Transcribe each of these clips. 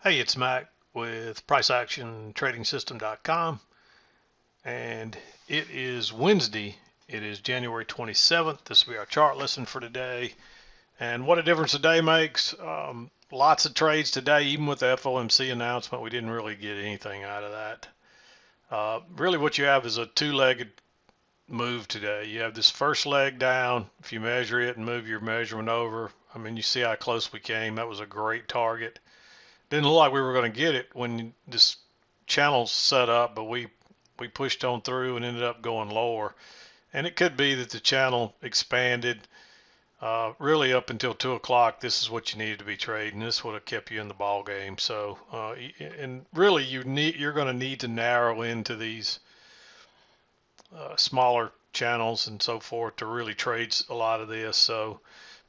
Hey, it's Mac with PriceActionTradingSystem.com, and it is Wednesday. It is January 27th. This will be our chart lesson for today. And what a difference a day makes. Lots of trades today, even with the FOMC announcement. We didn't really get anything out of that. Really, what you have is a two-legged move today. You have this first leg down. If you measure it and move your measurement over, I mean, you see how close we came. That was a great target. Didn't look like we were going to get it when this channel set up, but we pushed on through and ended up going lower. And it could be that the channel expanded really up until 2 o'clock. This is what you needed to be trading. This would have kept you in the ball game. So, and really, you're going to need to narrow into these smaller channels and so forth to really trade a lot of this. So,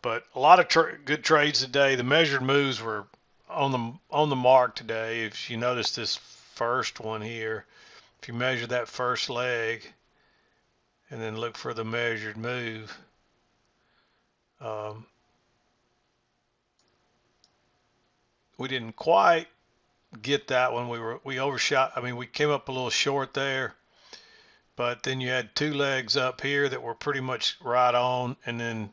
but a lot of good trades today. The measured moves were on the mark today. If you notice this first one here, if you measure that first leg and then look for the measured move, um, we didn't quite get that one. We overshot. I mean, we came up a little short there, but then you had two legs up here that were pretty much right on, and then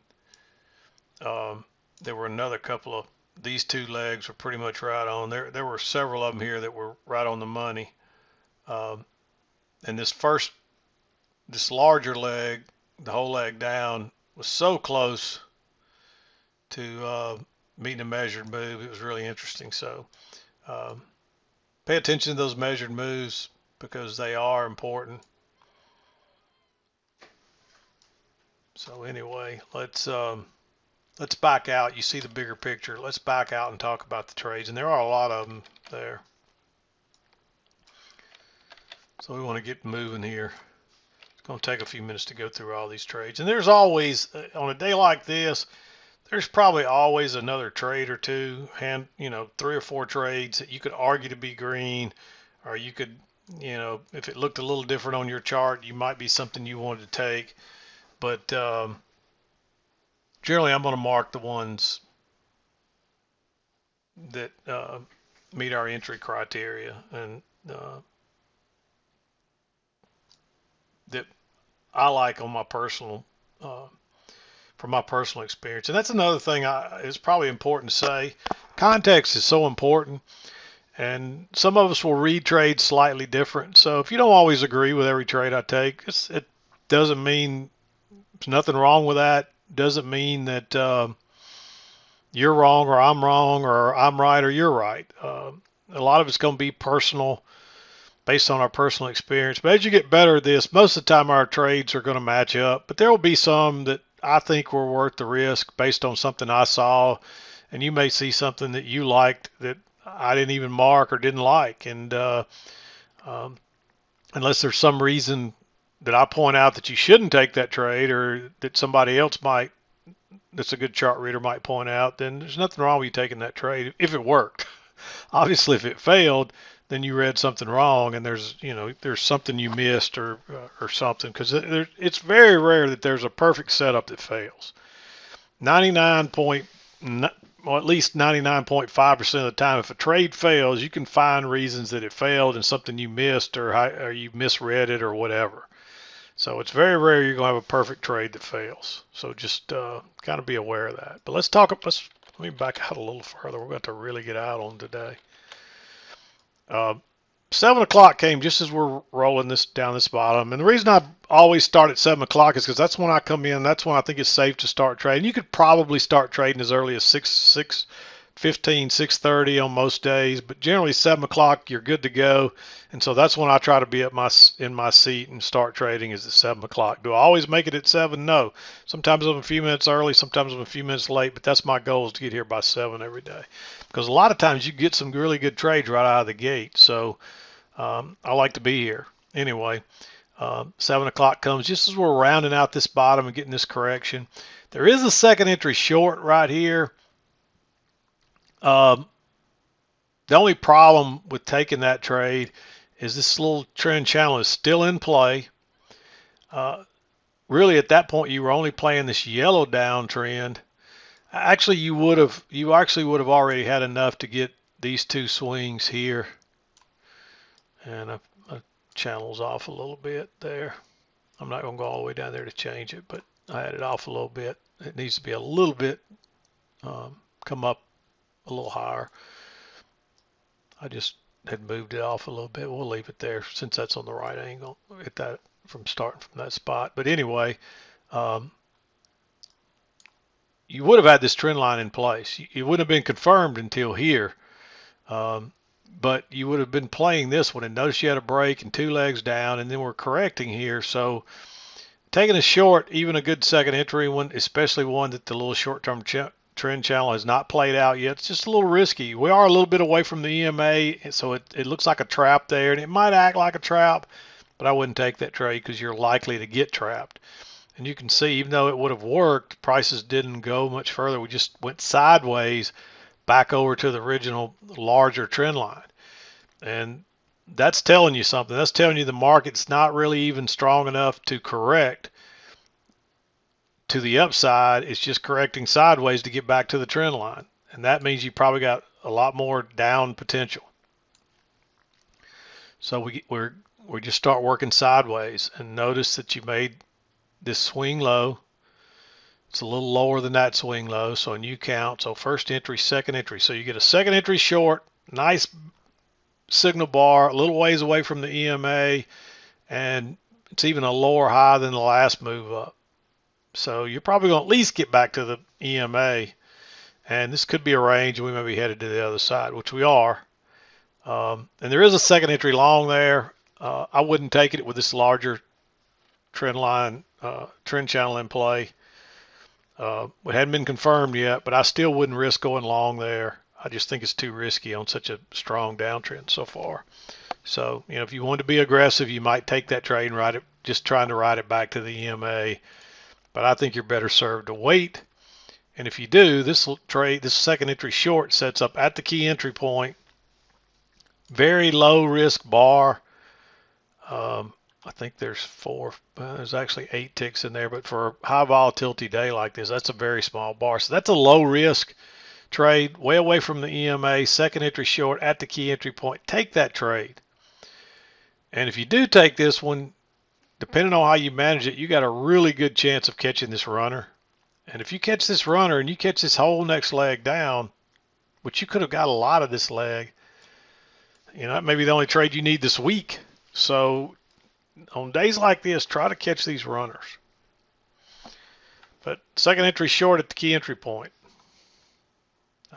there were another couple of these two legs were pretty much right on. There were several of them here that were right on the money. Um, and this larger leg, the whole leg down, was so close to meeting a measured move. It was really interesting. So um, pay attention to those measured moves because they are important. So anyway, let's back out. You see the bigger picture. Let's back out and talk about the trades, and there are a lot of them there. So we want to get moving here. It's going to take a few minutes to go through all these trades, and there's always on a day like this, there's probably always another trade or two, and 3 or 4 trades that you could argue to be green, or you could, if it looked a little different on your chart, you might be something you wanted to take. But generally, I'm going to mark the ones that meet our entry criteria and that I like on my personal. From my personal experience. And that's another thing is probably important to say. Context is so important, and some of us will read trades slightly different. So if you don't always agree with every trade I take, it doesn't mean there's nothing wrong with that. Doesn't mean that you're wrong or I'm right or you're right. A lot of it's going to be personal, based on our personal experience. But as you get better at this, most of the time our trades are going to match up. But there will be some that I think were worth the risk based on something I saw, and you may see something that you liked that I didn't even mark or didn't like. And um, unless there's some reason that I point out that you shouldn't take that trade, or that somebody else might, that's a good chart reader, might point out, then there's nothing wrong with you taking that trade if it worked. Obviously, if it failed, then you read something wrong, and there's something you missed or something, because it's very rare that there's a perfect setup that fails. 99 point, well, at least 99.5% of the time, if a trade fails, you can find reasons that it failed and something you missed, or you misread it or whatever. So it's very rare you're going to have a perfect trade that fails. So just kind of be aware of that. But let me back out a little further. We're going to really get out on today. 7 o'clock came just as we're rolling this down this bottom. And the reason I always start at 7 o'clock is because that's when I come in. That's when I think it's safe to start trading. You could probably start trading as early as 6:15, 6:30 on most days, but generally 7 o'clock you're good to go. And so that's when I try to be in my seat and start trading, is at 7 o'clock. Do I always make it at 7? No. Sometimes I'm a few minutes early, sometimes I'm a few minutes late, but that's my goal, is to get here by 7 every day. Because a lot of times you get some really good trades right out of the gate. So I like to be here. Anyway, 7 o'clock comes just as we're rounding out this bottom and getting this correction. There is a second entry short right here. The only problem with taking that trade is this little trend channel is still in play. Really, at that point, you were only playing this yellow downtrend. Actually, you actually would have already had enough to get these two swings here, and I channels off a little bit there. I'm not going to go all the way down there to change it, but I had it off a little bit. It needs to be a little bit, come up a little higher. I just had moved it off a little bit. We'll leave it there since that's on the right angle at that from starting from that spot. But anyway, you would have had this trend line in place. It wouldn't have been confirmed until here. But you would have been playing this one, and notice you had a break and 2 legs down, and then we're correcting here. So taking a short, even a good second entry one, especially one that the little short-term trend channel has not played out yet, it's just a little risky. We are a little bit away from the EMA, so it looks like a trap there, and it might act like a trap, but I wouldn't take that trade because you're likely to get trapped. And you can see, even though it would have worked, prices didn't go much further. We just went sideways back over to the original larger trend line. And that's telling you something. That's telling you the market's not really even strong enough to correct to the upside. It's just correcting sideways to get back to the trend line. And that means you probably got a lot more down potential. So we just start working sideways, and notice that you made this swing low. It's a little lower than that swing low, so a new count. So first entry, second entry. So you get a second entry short, nice signal bar, a little ways away from the EMA, and it's even a lower high than the last move up. So you're probably going to at least get back to the EMA, and this could be a range, and we may be headed to the other side, which we are. And there is a second entry long there. I wouldn't take it with this larger trend line, trend channel in play. It hadn't been confirmed yet, but I still wouldn't risk going long there. I just think it's too risky on such a strong downtrend so far. So, if you want to be aggressive, you might take that trade and ride it, just trying to ride it back to the EMA. But I think you're better served to wait. And if you do, this second entry short sets up at the key entry point. Very low risk bar. I think there's there's actually 8 ticks in there, but for a high volatility day like this, that's a very small bar. So that's a low risk trade, way away from the EMA, second entry short at the key entry point. Take that trade. And if you do take this one, depending on how you manage it, you got a really good chance of catching this runner. And if you catch this runner and you catch this whole next leg down, which you could have got a lot of this leg, that may be the only trade you need this week. So on days like this, try to catch these runners. But second entry short at the key entry point.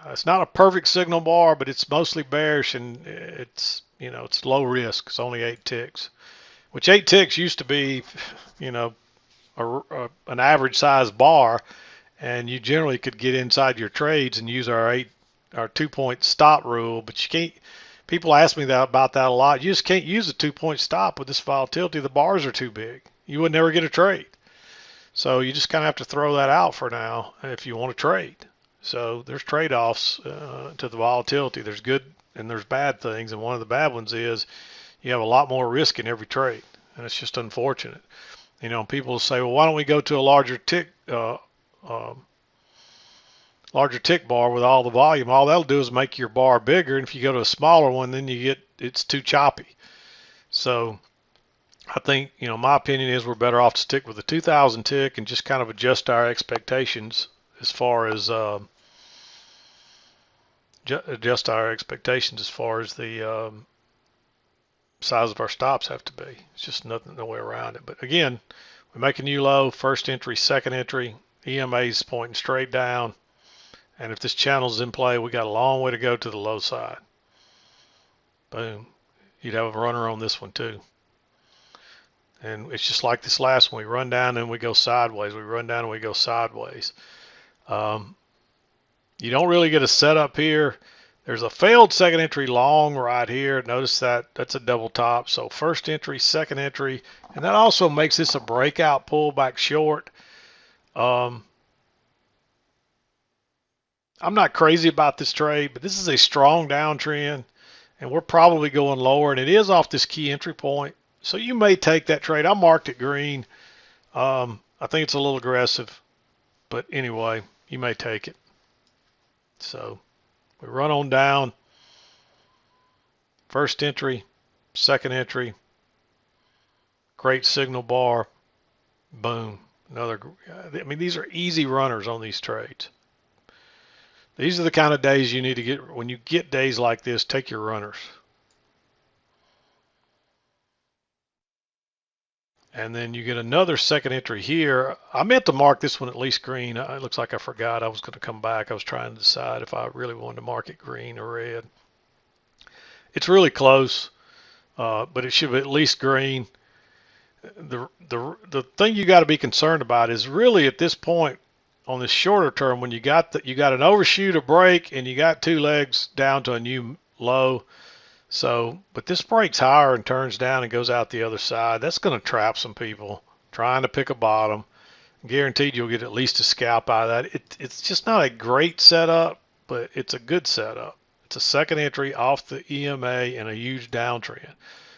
It's not a perfect signal bar, but it's mostly bearish, and it's low risk. It's only 8 ticks, which 8 ticks used to be, an average size bar, and you generally could get inside your trades and use our 2-point stop rule. But you can't. People ask me about that a lot. You just can't use a 2-point stop with this volatility. The bars are too big. You would never get a trade. So you just kind of have to throw that out for now if you want to trade. So there's trade-offs to the volatility. There's good and there's bad things, and one of the bad ones is you have a lot more risk in every trade, and it's just unfortunate. People say, well, why don't we go to a larger tick bar with all the volume? All that'll do is make your bar bigger, and if you go to a smaller one, then it's too choppy. So I think, my opinion is we're better off to stick with the 2,000 tick and just kind of adjust our expectations as far as the size of our stops have to be. It's just no way around it. But again, we make a new low, first entry, second entry, EMA's pointing straight down. And if this channel's in play, we got a long way to go to the low side. Boom. You'd have a runner on this one too. And it's just like this last one. We run down and we go sideways. We run down and we go sideways. You don't really get a setup here. There's a failed second entry long right here. Notice that's a double top. So first entry, second entry, and that also makes this a breakout pullback short. I'm not crazy about this trade, but this is a strong downtrend, and we're probably going lower, and it is off this key entry point. So you may take that trade. I marked it green. I think it's a little aggressive, but anyway, you may take it. So we run on down. First entry, second entry, great signal bar, boom. Another, I mean, these are easy runners on these trades. These are the kind of days you need to get. When you get days like this, take your runners. And then you get another second entry here. I meant to mark this one at least green. It looks like I forgot. I was going to come back. I was trying to decide if I really wanted to mark it green or red. It's really close, but it should be at least green. The thing you got to be concerned about is really at this point on this shorter term when you got an overshoot, a break, and you got two legs down to a new low. So, but this breaks higher and turns down and goes out the other side. That's going to trap some people trying to pick a bottom. Guaranteed you'll get at least a scalp out of that. It's just not a great setup, but it's a good setup. It's a second entry off the EMA and a huge downtrend.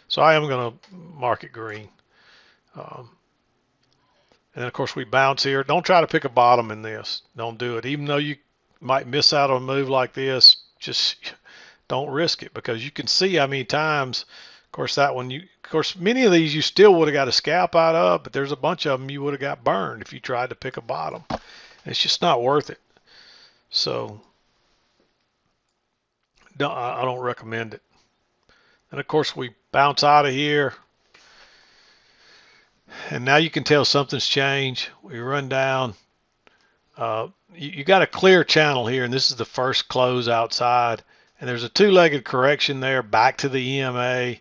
So I am going to mark it green. And then of course we bounce here. Don't try to pick a bottom in this. Don't do it. Even though you might miss out on a move like this, just don't risk it because you can see how many times, of course, many of these you still would have got a scalp out of, but there's a bunch of them you would have got burned if you tried to pick a bottom. It's just not worth it. So I don't recommend it. And of course, we bounce out of here. And now you can tell something's changed. We run down. You got a clear channel here, and this is the first close outside. And there's a two-legged correction there back to the EMA.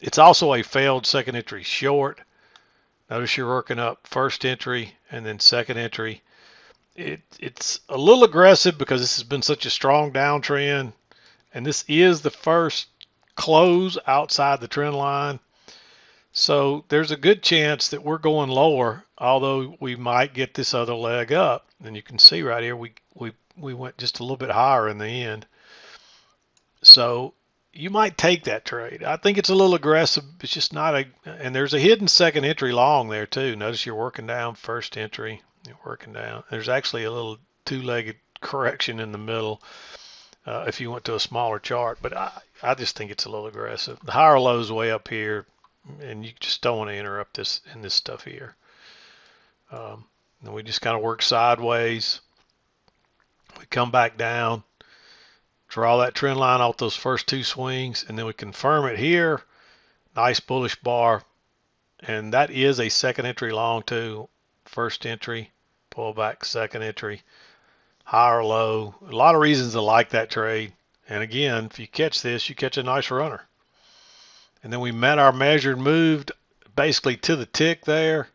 It's also a failed second entry short. Notice you're working up first entry and then second entry. It's a little aggressive because this has been such a strong downtrend. And this is the first close outside the trend line. So there's a good chance that we're going lower, although we might get this other leg up. And you can see right here, we went just a little bit higher in the end. So you might take that trade. I think it's a little aggressive. It's just not and there's a hidden second entry long there too. Notice you're working down first entry, you're working down. There's actually a little two-legged correction in the middle if you went to a smaller chart, but I just think it's a little aggressive. The higher low is way up here, and you just don't want to interrupt this in this stuff here. And we just kind of work sideways. We come back down, draw that trend line off those first two swings, and then we confirm it here. Nice bullish bar, and that is a second entry long too. First entry, pull back, second entry, higher low. A lot of reasons to like that trade. And again, if you catch this, you catch a nice runner. And then we met our measured move basically to the tick there.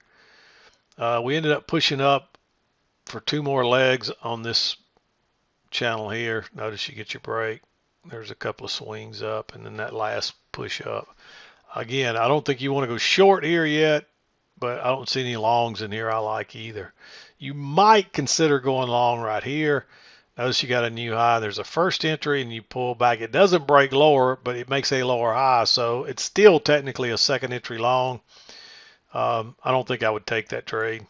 We ended up pushing up for two more legs on this channel here. Notice you get your break. There's a couple of swings up and then that last push up. Again, I don't think you want to go short here yet, but I don't see any longs in here I like either. You might consider going long right here. Notice you got a new high. There's a first entry and you pull back. It doesn't break lower, but it makes a lower high. So it's still technically a second entry long. I don't think I would take that trade.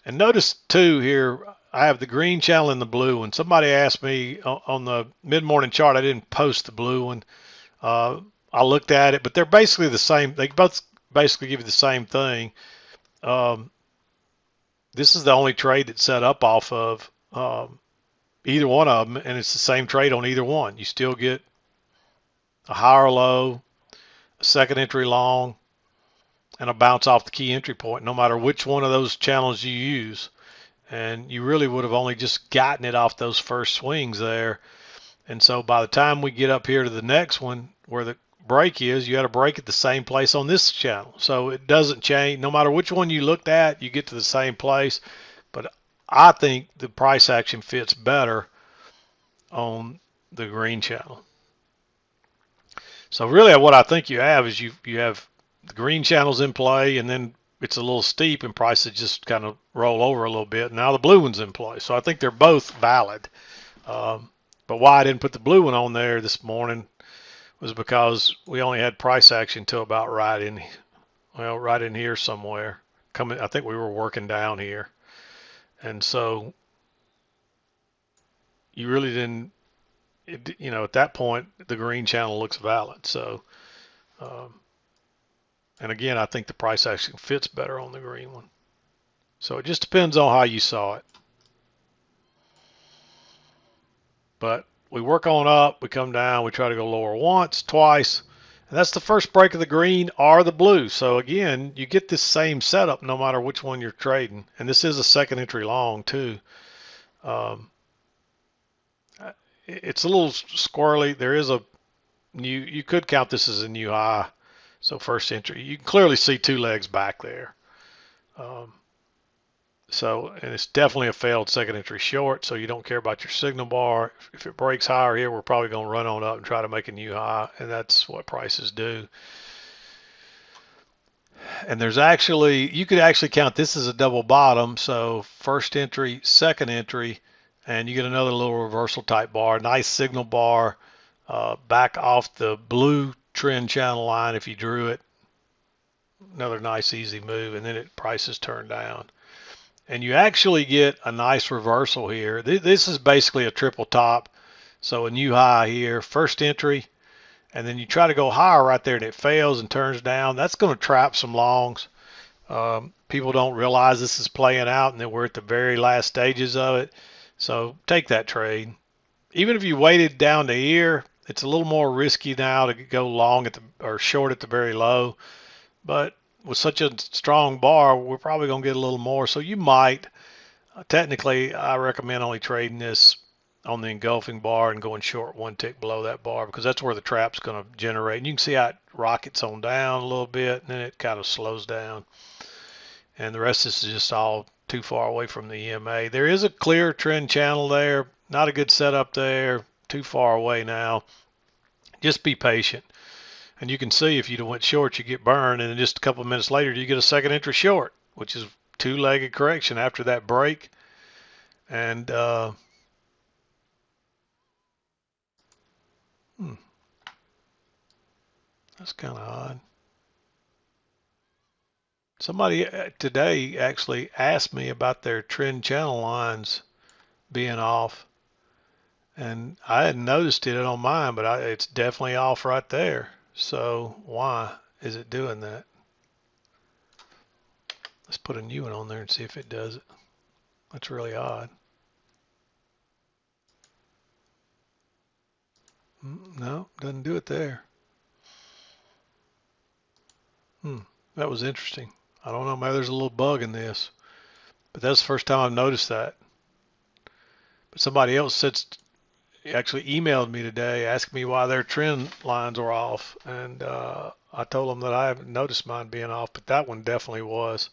And notice too here, I have the green channel and the blue one. Somebody asked me on the mid-morning chart, I didn't post the blue one. I looked at it, but they're basically the same. They both basically give you the same thing. This is the only trade that's set up off of either one of them, and it's the same trade on either one. You still get a higher low, a second entry long, and a bounce off the key entry point, no matter which one of those channels you use. And you really would have only just gotten it off those first swings there. And so by the time we get up here to the next one where the break is, you had a break at the same place on this channel. So it doesn't change. No matter which one you looked at, you get to the same place. But I think the price action fits better on the green channel. So really what I think you have is you have the green channels in play, and then it's a little steep and prices just kind of roll over a little bit. Now the blue one's in play. So I think they're both valid. But why I didn't put the blue one on there this morning was because we only had price action till about right in here somewhere. I think we were working down here. And so you really didn't at that point, the green channel looks valid. So, and again, I think the price action fits better on the green one. So it just depends on how you saw it. But we work on up, we come down, we try to go lower once, twice, and that's the first break of the green or the blue. So again, you get this same setup no matter which one you're trading. And this is a second entry long too. Um, it's a little squirrely. There is a new, you could count this as a new high. So first entry, you can clearly see two legs back there. Um, and it's definitely a failed second entry short, so you don't care about your signal bar. If it breaks higher here, we're probably going to run on up and try to make a new high, and that's what prices do. And there's actually, you could actually count this as a double bottom, so first entry, second entry, and you get another little reversal type bar, nice signal bar, back off the blue trend channel line if you drew it. Another nice easy move, and then prices turn down. And you actually get a nice reversal here. This is basically a triple top. So a new high here, first entry, and then you try to go higher right there and it fails and turns down. That's going to trap some longs. People don't realize this is playing out and that we're at the very last stages of it. So take that trade. Even if you waited down to here, it's a little more risky now to go long or short at the very low. But with such a strong bar, we're probably going to get a little more. So you might, technically, I recommend only trading this on the engulfing bar and going short one tick below that bar because that's where the trap's going to generate. And you can see how it rockets on down a little bit and then it kind of slows down. And the rest of this is just all too far away from the EMA. There is a clear trend channel there. Not a good setup there. Too far away now. Just be patient. And you can see if you went short, you get burned, and then just a couple of minutes later, you get a second entry short, which is two-legged correction after that break. And that's kind of odd. Somebody today actually asked me about their trend channel lines being off, and I hadn't noticed it on mine, but it's definitely off right there. So why is it doing that? Let's put a new one on there and see if it does it. That's really odd. No, doesn't do it there. That was interesting. I don't know, maybe there's a little bug in this, but that's the first time I've noticed that. But somebody else actually emailed me today asking me why their trend lines were off, and I told them that I haven't noticed mine being off, but that one definitely was.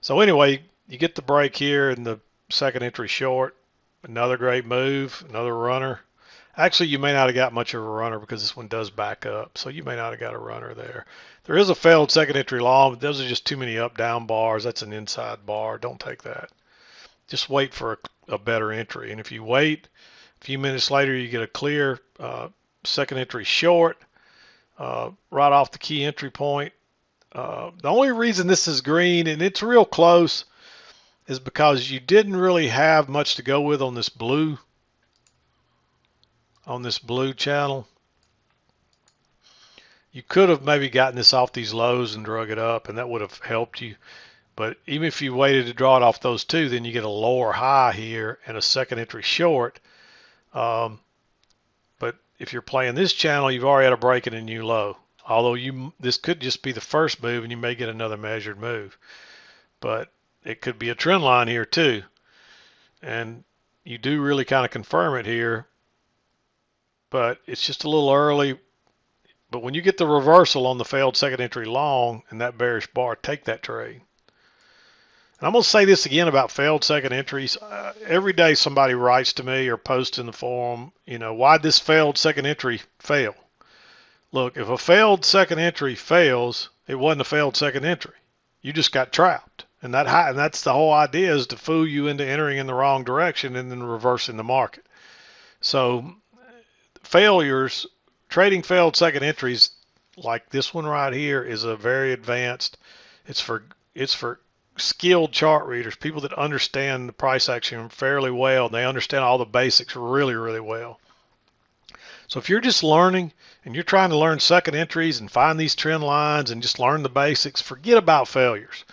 So anyway, you get the break here in the second entry short. Another great move, another runner. Actually, you may not have got much of a runner because this one does back up, so you may not have got a runner there. There is a failed second entry long, but those are just too many up-down bars. That's an inside bar. Don't take that. Just wait for a better entry. And if you wait, a few minutes later, you get a clear second entry short right off the key entry point. The only reason this is green, and it's real close, is because you didn't really have much to go with on this blue channel. You could have maybe gotten this off these lows and drug it up, and that would have helped you. But even if you waited to draw it off those two, then you get a lower high here and a second entry short. But if you're playing this channel, you've already had a break and a new low. Although this could just be the first move, and you may get another measured move. But it could be a trend line here too. And you do really kind of confirm it here. But it's just a little early. But when you get the reversal on the failed second entry long and that bearish bar, take that trade. And I'm going to say this again about failed second entries. Every day somebody writes to me or posts in the forum, why'd this failed second entry fail? Look, if a failed second entry fails, it wasn't a failed second entry. You just got trapped. And that's the whole idea, is to fool you into entering in the wrong direction and then reversing the market. So failures, trading failed second entries like this one right here is a very advanced, it's for skilled chart readers, people that understand the price action fairly well. They understand all the basics really, really well. So if you're just learning and you're trying to learn second entries and find these trend lines and just learn the basics, forget about failures.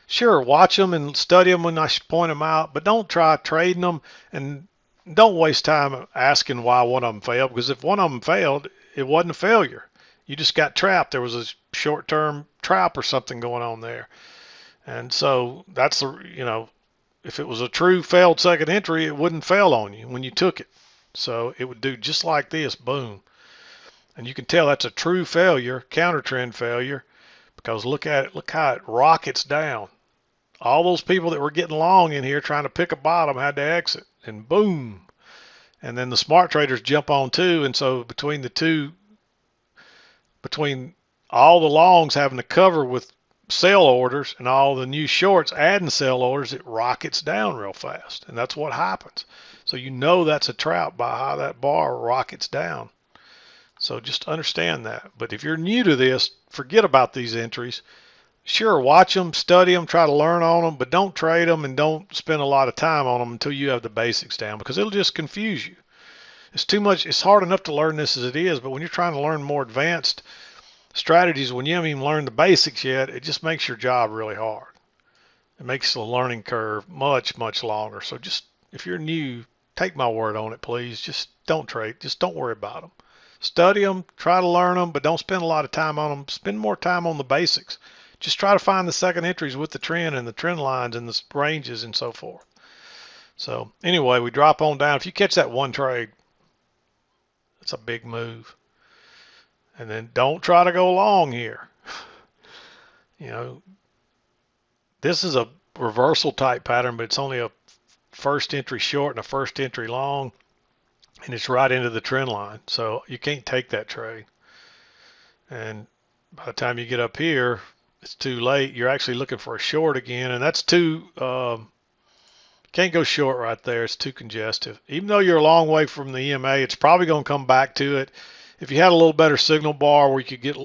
Sure, watch them and study them when I point them out, but don't try trading them, and don't waste time asking why one of them failed, because if one of them failed, it wasn't a failure. You just got trapped. There was a short-term trap or something going on there. And so that's the, if it was a true failed second entry, it wouldn't fail on you when you took it. So it would do just like this, boom. And you can tell that's a true failure, counter trend failure, because look at it, look how it rockets down. All those people that were getting long in here trying to pick a bottom had to exit, and boom. And then the smart traders jump on too, and so between the two, between all the longs having to cover with sell orders and all the new shorts adding sell orders, it rockets down real fast, and that's what happens. So that's a trap by how that bar rockets down. So just understand that. But if you're new to this, forget about these entries. Sure, watch them, study them, try to learn on them, but don't trade them and don't spend a lot of time on them until you have the basics down, because it'll just confuse you. It's too much. It's hard enough to learn this as it is, but when you're trying to learn more advanced strategies, when you haven't even learned the basics yet, it just makes your job really hard. It makes the learning curve much, much longer. So just, if you're new, take my word on it, please. Just don't trade. Just don't worry about them. Study them, try to learn them, but don't spend a lot of time on them. Spend more time on the basics. Just try to find the second entries with the trend and the trend lines and the ranges and so forth. So anyway, we drop on down. If you catch that one trade, it's a big move. And then don't try to go long here. This is a reversal type pattern, but it's only a first entry short and a first entry long, and it's right into the trend line. So you can't take that trade. And by the time you get up here, it's too late. You're actually looking for a short again, and that's too, can't go short right there. It's too congestive. Even though you're a long way from the EMA, it's probably going to come back to it. If you had a little better signal bar where you could get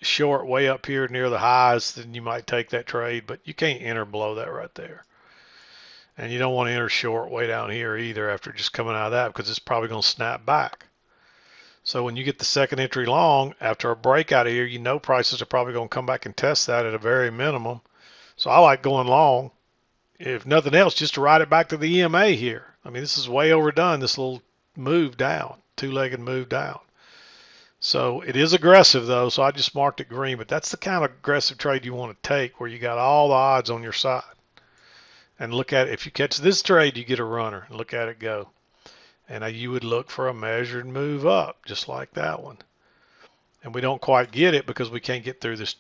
short way up here near the highs, then you might take that trade, but you can't enter below that right there. And you don't want to enter short way down here either after just coming out of that, because it's probably going to snap back. So when you get the second entry long after a breakout of here, prices are probably going to come back and test that at a very minimum. So I like going long, if nothing else, just to ride it back to the EMA here. I mean, this is way overdone, this little move down, two-legged move down. So it is aggressive though, so I just marked it green, but that's the kind of aggressive trade you want to take, where you got all the odds on your side. And look at it. If you catch this trade, you get a runner. Look at it go. And you would look for a measured move up, just like that one. And we don't quite get it because we can't get through this,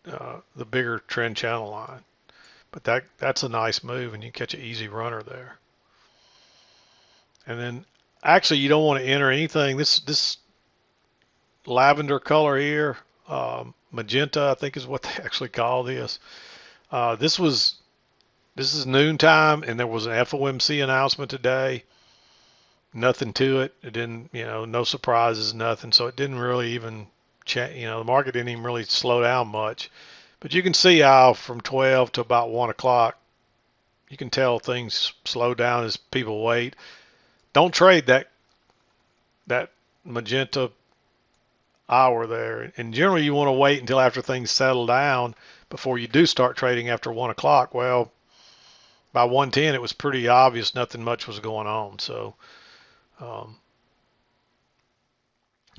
the bigger trend channel line. But that's a nice move, and you catch an easy runner there. And then actually you don't want to enter anything. This lavender color here, magenta, I think is what they actually call this. This is noontime, and there was an FOMC announcement today. Nothing to it. It didn't, no surprises, nothing. So it didn't really even change. The market didn't even really slow down much. But you can see how from 12 to about 1 o'clock, you can tell things slow down as people wait. Don't trade that magenta hour there. And generally you want to wait until after things settle down before you do start trading after 1 o'clock. Well, by 1:10 it was pretty obvious nothing much was going on. So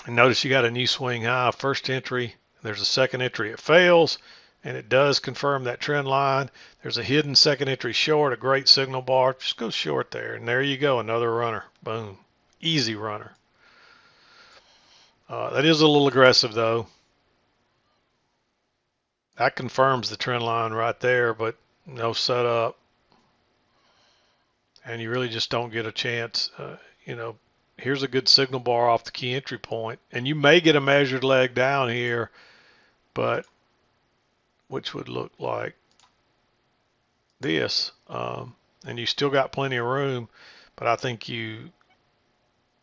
and notice you got a new swing high, first entry. There's a second entry, it fails, and it does confirm that trend line. There's a hidden second entry short, a great signal bar. Just go short there, and there you go, another runner. Boom, easy runner. That is a little aggressive though. That confirms the trend line right there, but no setup, and you really just don't get a chance. Here's a good signal bar off the key entry point, and you may get a measured leg down here, but which would look like this, and you still got plenty of room, but I think you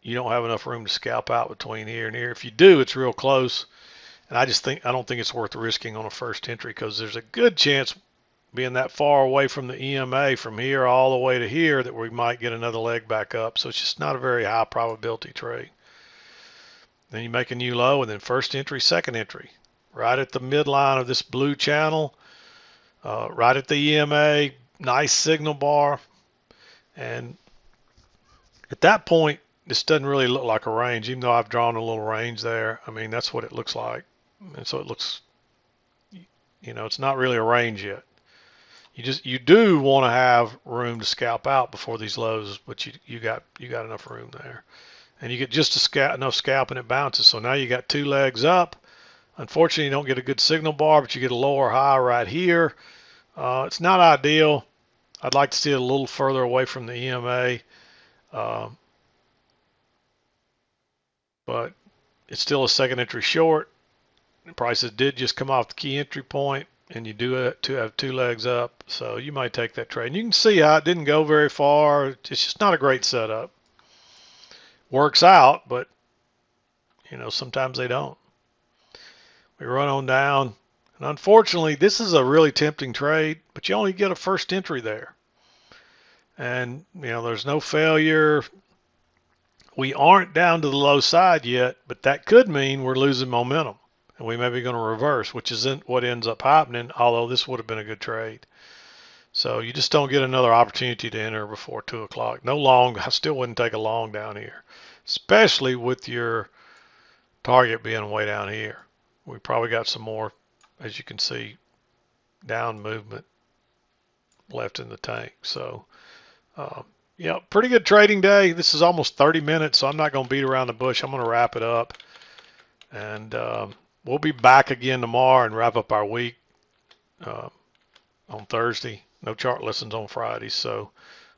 don't have enough room to scalp out between here and here. If you do, it's real close, and I don't think it's worth risking on a first entry, because there's a good chance, being that far away from the EMA from here all the way to here, that we might get another leg back up. So it's just not a very high probability trade. Then you make a new low, and then first entry, second entry, right at the midline of this blue channel, right at the EMA, nice signal bar. And at that point, this doesn't really look like a range, even though I've drawn a little range there. I mean, that's what it looks like. And so it looks, it's not really a range yet. You do want to have room to scalp out before these lows, but you got enough room there, and you get just enough scalp and it bounces. So now you got two legs up. Unfortunately, you don't get a good signal bar, but you get a lower high right here. It's not ideal. I'd like to see it a little further away from the EMA, but it's still a second entry short. The prices did just come off the key entry point, and you do it to have two legs up, so you might take that trade. And you can see how it didn't go very far. It's just not a great setup. Works out, but sometimes they don't. We run on down, and unfortunately, this is a really tempting trade, but you only get a first entry there. And there's no failure. We aren't down to the low side yet, but that could mean we're losing momentum. And we may be going to reverse, which isn't what ends up happening, although this would have been a good trade. So you just don't get another opportunity to enter before 2 o'clock. No long. I still wouldn't take a long down here, especially with your target being way down here. We probably got some more, as you can see, down movement left in the tank. So, yeah, pretty good trading day. This is almost 30 minutes, so I'm not going to beat around the bush. I'm going to wrap it up. And we'll be back again tomorrow and wrap up our week on Thursday. No chart lessons on Fridays. So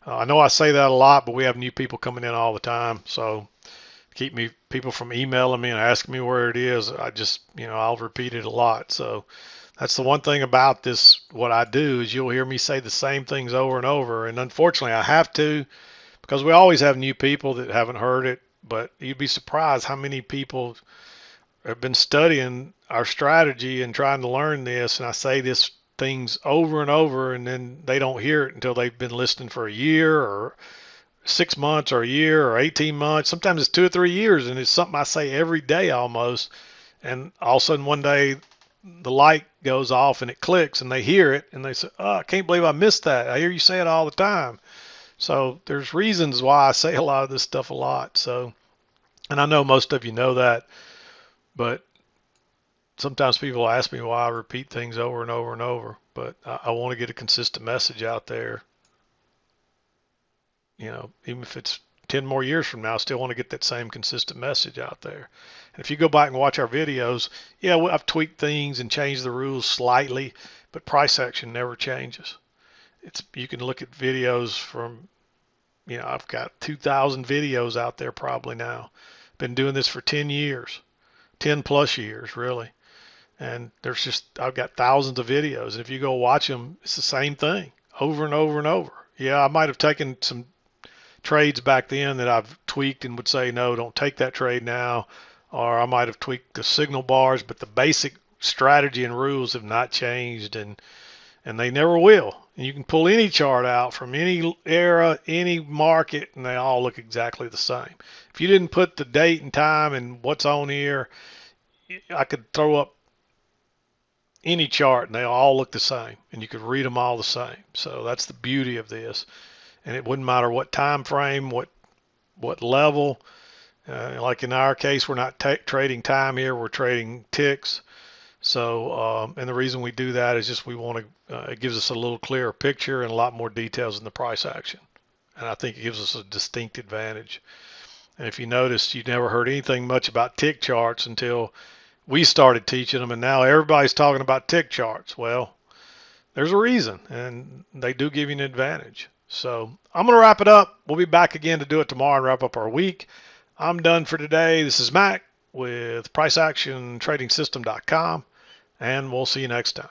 I know I say that a lot, but we have new people coming in all the time. So keep people from emailing me and asking me where it is. I just, I'll repeat it a lot. So that's the one thing about this. What I do is you'll hear me say the same things over and over. And unfortunately, I have to, because we always have new people that haven't heard it. But you'd be surprised how many people have been studying our strategy and trying to learn this, and I say this things over and over, and then they don't hear it until they've been listening for a year or 6 months or a year or 18 months. Sometimes it's 2 or 3 years, and it's something I say every day almost, and all of a sudden one day the light goes off and it clicks and they hear it and they say, oh, I can't believe I missed that. I hear you say it all the time. So there's reasons why I say a lot of this stuff a lot. So, and I know most of you know that, but sometimes people ask me why I repeat things over and over and over, but I want to get a consistent message out there. Even if it's 10 more years from now, I still want to get that same consistent message out there. And if you go back and watch our videos, yeah, I've tweaked things and changed the rules slightly, but price action never changes. You can look at videos from, I've got 2,000 videos out there probably now. Been doing this for 10 years. 10 plus years, really. And I've got thousands of videos. And if you go watch them, it's the same thing over and over and over. Yeah, I might have taken some trades back then that I've tweaked and would say, no, don't take that trade now. Or I might have tweaked the signal bars, but the basic strategy and rules have not changed, and they never will. And you can pull any chart out from any era, any market, and they all look exactly the same. If you didn't put the date and time and what's on here, I could throw up any chart and they all look the same, and you could read them all the same. So that's the beauty of this. And it wouldn't matter what time frame, what level. Like in our case, we're not trading time here, we're trading ticks. So, and the reason we do that is just we want to, it gives us a little clearer picture and a lot more details in the price action. And I think it gives us a distinct advantage. And if you notice, you never heard anything much about tick charts until we started teaching them, and now everybody's talking about tick charts. Well, there's a reason, and they do give you an advantage. So I'm going to wrap it up. We'll be back again to do it tomorrow and wrap up our week. I'm done for today. This is Mac with PriceActionTradingSystem.com, and we'll see you next time.